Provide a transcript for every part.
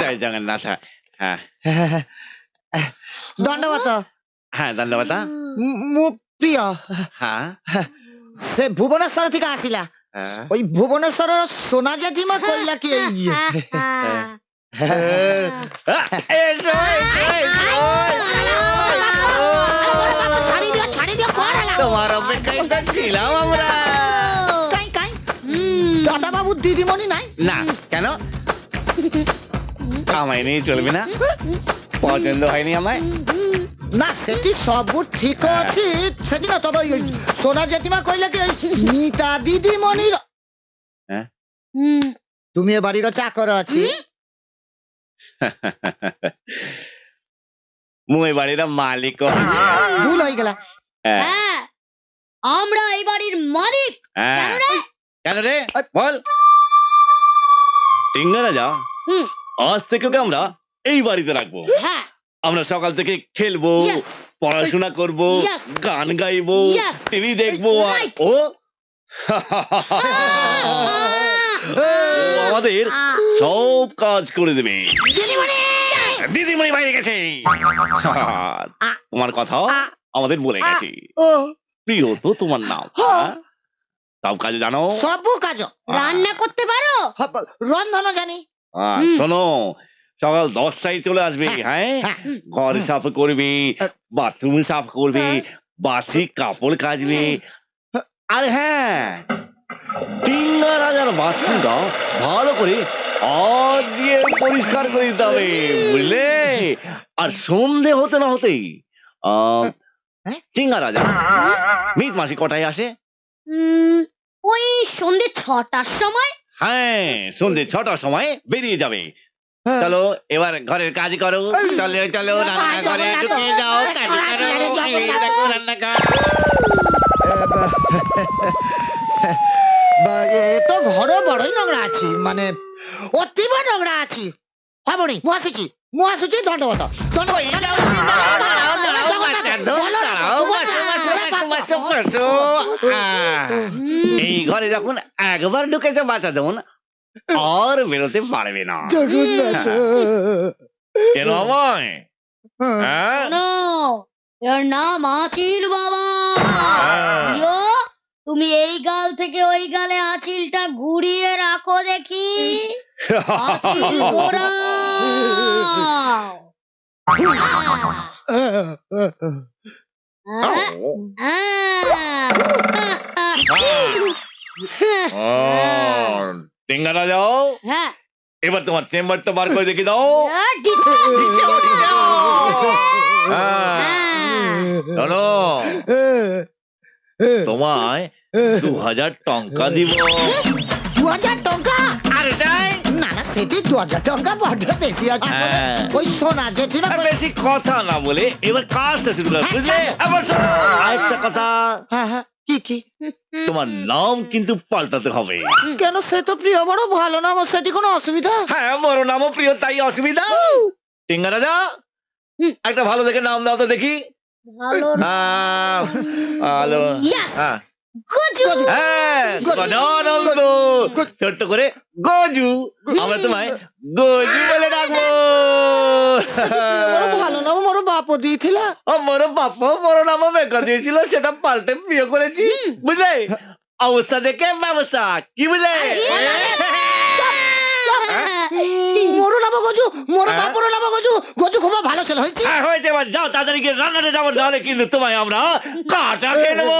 জয় জগন্নাথ। হ্যাঁ দণ্ডবত। হ্যাঁ ধন্যবাদ। মু প্রিয় হ্যাঁ সে ভুবনেশ্বর থেকে আসিলা। হ্যাঁ ওই ভুবনেশ্বর সোনা জেঠিমা কইলা কি এই তোমার অপেক্ষায় তো ছিলাম আমরা। দাদা বাবু দিদিমণি নাই? না কেন আমায় নিয়ে চলবে না? পছন্দ হয়নি আমায়? না সেটি সবু ঠিক আছে সেটি না, তবে ওই সোনা জেঠিমা কইলা কি মিতা দিদিমণির তুমি এ বাড়ির চাকর আছি। মু এই বাড়ির মালিক। ভুল হয়ে গেলা। হ্যাঁ আমরা এই বাড়ির মালিক। কেন রে বল। টিঙ্গা রাজা আজ থেকে ওকে আমরা এই বাড়িতে রাখবো। হ্যাঁ আমরা সকাল থেকে খেলবো, পড়াশোনা করবো, গান গাইবো, টিভি দেখবো আর ও আমাদের সব কাজ করে দেবে। দিদিমণি বাইরে গেছে, তোমার কথা আমাদের বলে গেছে। প্রিয় তো তোমার নাম, সব কাজ জানো? সব কাজ রান্না করতে পারো? রন্ধন জানি। শোনো সকাল 10টায় চলে আসবে। হ্যাঁ ঘর সাফ করবি, বাথরুম সাফ করবি, বাসি কাপড় কাচবি। আর হ্যাঁ টিঙ্গা রাজার বাথরুমটা ভালো করে আর দিয়ে পরিষ্কার করে দিতে হবে, বুঝলে? আর সন্ধে হতে না হতেই টিঙ্গা রাজা মিত মাসি কটায় আসে? ওই সন্ধ্যে 6টার সময়। হ্যাঁ সন্ধ্যে 6টার সময় বেরিয়ে যাবে। চলো এবার ঘরের কাজ করো, চলো চলো রান্না করে ঢুকে যাও, কাজ করো, রান্না কর। তো ঘরে বড়ই নোংরা আছি, মানে অতীব নোংরা আছি। ভাবনি মু আসুছি দণ্ডবত। এই ঘরে যখন একবার ঢুকেছে বাচ্চা দেবন আর বেরোতে পারবে না। কেন আমায়? এর নাম আচিল বাবা। তুমি এই গাল থেকে ওই গালে আঁচিলটা ঘুরিয়ে রাখো দেখি। আঁচিল টিঙ্গারা যাও। হ্যাঁ এবার তোমার চেম্বারটা বার করে দেখে দাও। শোনো তোমায় 2000 টঙ্কা দিব। 2000 টঙ্কা? আর যাই না না সেটি 2000 টঙ্কা বড্ড বেশি আছে। ওই সোনা জেঠিমা বেশি কথা না বলে এবার কাজটা শুরু করো, বুঝলে? আরেকটা কথা, কি কি? তোমার নাম কিন্তু পাল্টাতে হবে। কেন? সে তো প্রিয় বড় ভালো নাম, সেটি কোনো অসুবিধা? হ্যাঁ বড় নামও প্রিয়, তাই অসুবিধা? টিঙ্গা রাজা একটা ভালো দেখে নাম দাও তো দেখি। ভালো ভালো ছোট্ট করে গজু, আমরা তোমায় গজু বলে ডাকবো। ভালো নাম মোর বাপ দিয়েছিল। মোর বাপ বড় নাম বেকার দিয়েছিল, সেটা পাল্টে প্রিয় করেছি, বুঝলে? অবস্থা দেখে ব্যবস্থা, কি বুঝলে? মোর নাম গজু, মোর বাপর নাম গজু। গজু খুব ভালো ছিল। হয়েছে হয়েছে, এবার যাও তাড়াতাড়ি গিয়ে রান্নাতে যাবো, নাহলে কিন্তু তোমায় আমরা কাটা খেয়ে নেবো।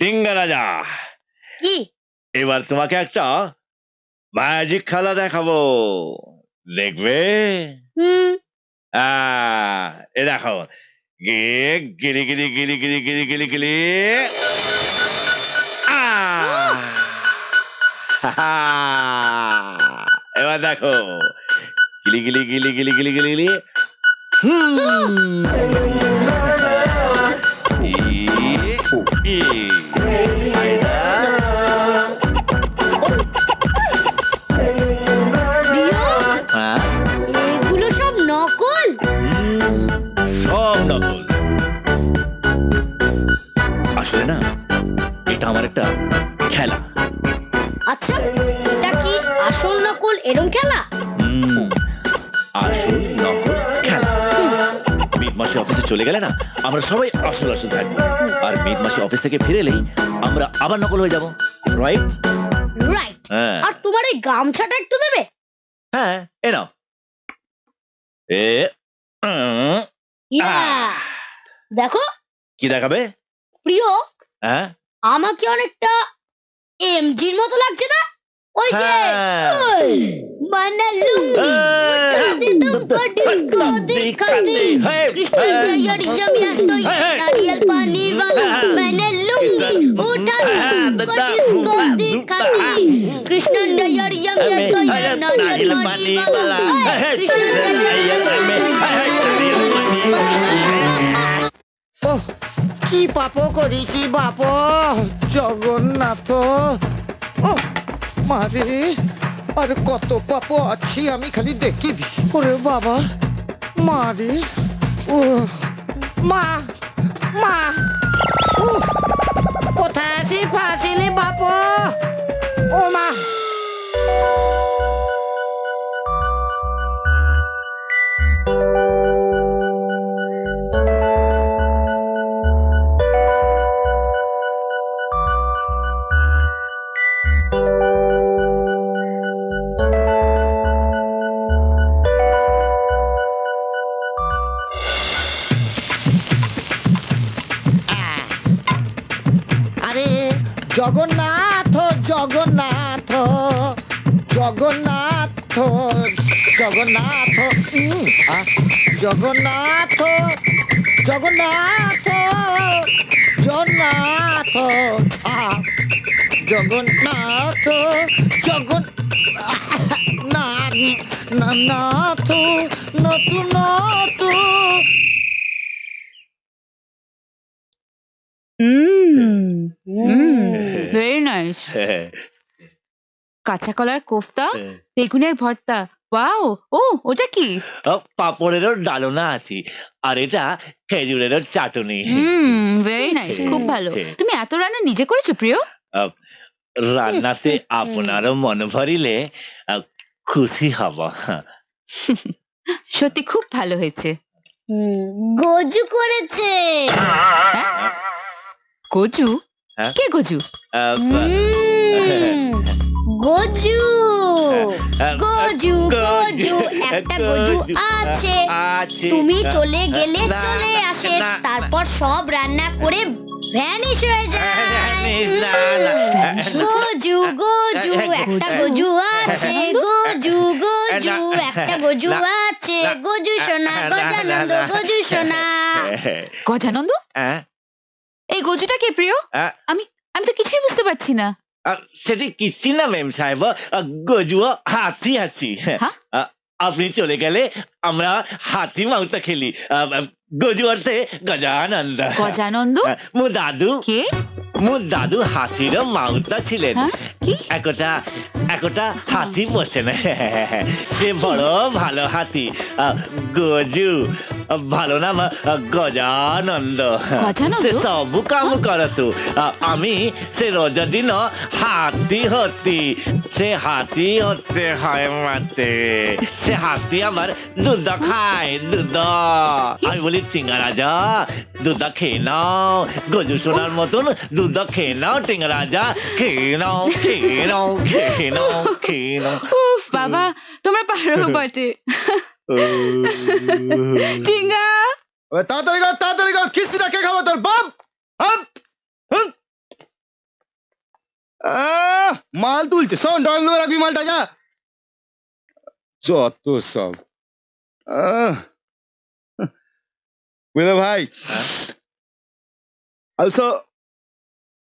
টিঙ্গা রাজা কি? এবার তোমাকে একটা ম্যাজিক খেলা দেখাবো, দেখবে? এ দেখো, গিলি গিলি গিলি গিলি গিলি গিলি গিলি। এবার দেখো, গিলি গিলি গিলি গিলি গিলি গিলি গিলি। এগুলো সব নকল? সব নকল। আসলে না, এটা আমার একটা খেলা। আচ্ছা, এটা কি আসল নকল এরম খেলা? আসল নকল খেলা। মিড মাসে অফিসে চলে গেলে না, আমরা সবাই আসল আসল থাকবো, আর মিড মাসে অফিস থেকে ফিরে এলেই আমরা আবার নকল হয়ে যাব। রাইট? রাইট। হ্যাঁ আর তোমার এই গামছাটা একটু দেবে? হ্যাঁ, এ নাও। এ ইয়া, দেখো কি দেখাবে? প্রিয়, হ্যাঁ আমাকে অনেকটা এমজির মতো লাগছে না? ওই যে হ্যাঁ। ওই, বানালুঙ্গি উঠা দে তুমকো ডিস্কো দিখাতে, কৃষ্ণ জয়রিয়া মিয়া তো নারিयल पानी वाला, मैंने लुंगी उठा दे तुमको डिस्को दिखाते, कृष्ण जयरिया मिया तो नारियल पानी वाला, कृष्ण जयरिया ওহ, কি পাপ করেছি বাপ, জগন্নাথ। ও মারে, আর কত পাপ আছি আমি খালি দেখিবি। ওরে বাবা, মারে, ও মা, মা, ও কোথায় আসি ফাঁসিলি বাপ, ও মা। আরে জগন্নাথ, জগন্নাথ, জগন্নাথ, জগন্নাথ, জগন্নাথ, জগন্নাথ, জগন্নাথ, জগন্নাথ, জগন্নাথ, নতু নতু। Very nice. কাঁচা কলার কোফতা, বেগুনের ভর্তা, ওয়াও। ও ওটা কি? পাপড়েরও ডালনা আছে, আর এটা খেজুরেরও চাটনি। ভেরি নাইস, খুব ভালো। তুমি এত রান্না নিজে করেছো প্রিয়? রান্নাতে আপনারও মন ভরিলে খুশি হব। সত্যি খুব ভালো হয়েছে। গজু করেছে। গজু? হ্যাঁ? কে গজু? গজু, গজু, গজু, একটা গজু আছে। তুমি চলে গেলে চলে আসে, তারপর সব রান্না করে ভ্যানিশ হয়ে যায়। গজু, গজু, একটা গজু আছে। গজু, গজু, একটা গজু আছে। গজু সোনা, গজানন্দ, গজু সোনা। গজানন্দ? এই গজুটা কে প্রিয়? আমি তো কিছুই বুঝতে পারছি না। সেটি কিচ্ছি না ম্যাম সাহেব, গজুও হাতি আছি। আপনি চলে গেলে আমরা হাতি মাংস খেলি। গজু অর্থে গজানন্দ। গজানন্দ? মো দাদু কে? মো দাদু হাতির মাউতা ছিলেন। কি? একটা হাতি পোষেন, সে বড় ভালো হাতি। গজু ভালো নাম গজানন্দ। সে সবু কাম করতু, আমি সে রোজ দিন হাতি হতি। সে হাতি হতে হয় মাতে। সে হাতি আমার দুধ খায়, দুধ। আমি বলি টিঙ্গা রাজা দুধ খেয়ে নাও, গজু সোনার মতন দুধ খেয়ে নাও টিঙ্গা রাজা, খেয়ে নাও, খেয়ে নাও, খেয়ে নাও, খেয়ে নাও। উফ বাবা, তোমরা পারো বটে। টিঙ্গা, তাড়াতাড়ি কর, কিস্তিটা কে খাবো তোর বাপ? মাল তুলছে, শোন ড্রয়িং রুমে রাখবি মালটা, যা। যত সব বুঝলে ভাই। আলসো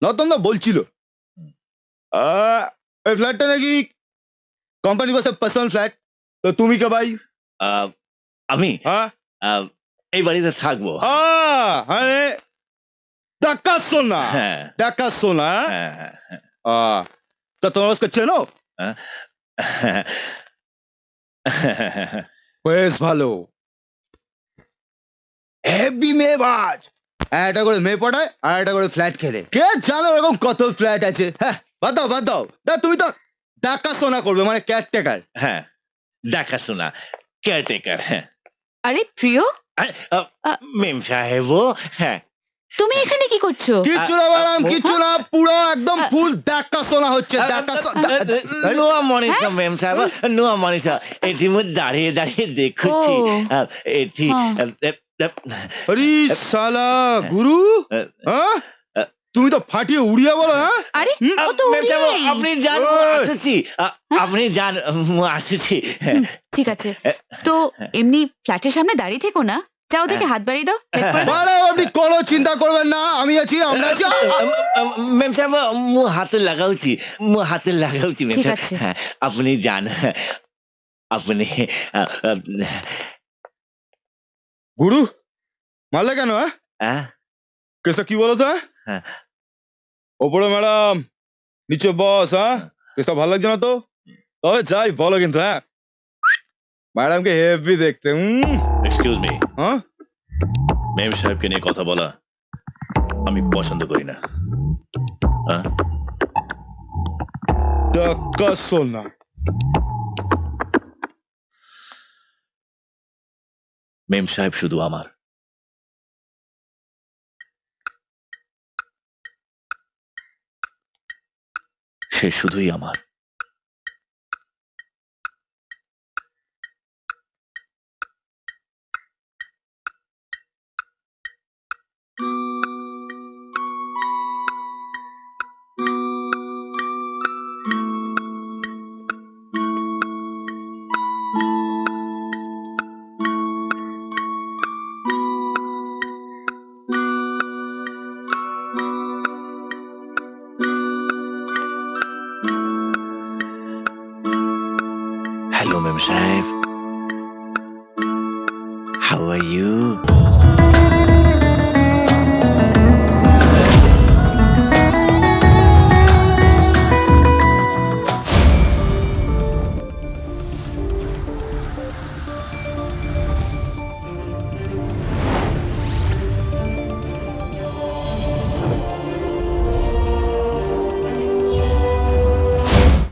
নতম না বলছিল এই ফ্ল্যাটটা নাকি কোম্পানি বসে পার্সোনাল ফ্ল্যাট, তো তুমি কে ভাই? আমি এই বাড়িতে থাকবো। আরে দেখাশোনা, দেখাশোনা। তা তোমরা उसको চেনো? বেশ ভালো, হেভি মেয়েবাজ একটা করে মেয়ে পড়ায় আর একটা করে ফ্ল্যাট খেলে কে জানো এরকম কত ফ্ল্যাট আছে হ্যাঁ বাদ দাও তা তুমি তো দেখাশোনা করবে মানে কেয়ারটেকার হ্যাঁ দেখাশোনা কেয়ারটেকার হ্যাঁ আরে প্রিয় মেম সাহেব হ্যাঁ তুমি এখানে কি করছো কিচ্ছু না ম্যাডাম কিচ্ছু না পুরো একদম ফুল দেখাশোনা হচ্ছে নোয়া মনীষা মেম সাহেব নোয়া মনীষা এটি মু দাঁড়িয়ে দাঁড়িয়ে দেখুছি ও। এটি আরে শালা গুরু হ্যাঁ তুমি তো ফাটিয়ে উড়িয়া বলো হ্যাঁ আরে ও তো মেম সাহেব উড়িয়াই। আপনি যান মু আসুছি আপনি যান মু আসুছি ঠিক আছে তো এমনি ফ্ল্যাটের সামনে দাঁড়িয়ে থেকো না যাও দেখে হাত বাড়িয়ে দাও help করে দাও। বাড়া, আপনি কোনো চিন্তা করবেন না আমি আছি আমরা আছি মেম সাহেব মু হাতে লাগাউছি মেম ঠিক সাহেব আছে। হ্যাঁ, আপনি যান আপনি গুরু মারলে কেন হ্যাঁ হ্যাঁ কেসটা কি বলো তো হ্যাঁ। ওপরে ম্যাডাম নিচে বস হ্যাঁ কেসটা ভালো লাগছে না তো তবে যাই বলো কিন্তু হ্যাঁ ম্যাডামকে হেভি দেখতে এক্সকিউজ মি হ্যাঁ মেম সাহেবকে নিয়ে কথা বলা আমি পছন্দ করি না হ্যাঁ? দেখাশোনা মেম সাহেব শুধু আমার সে শুধুই আমার Hello, Mem Saib. How are you?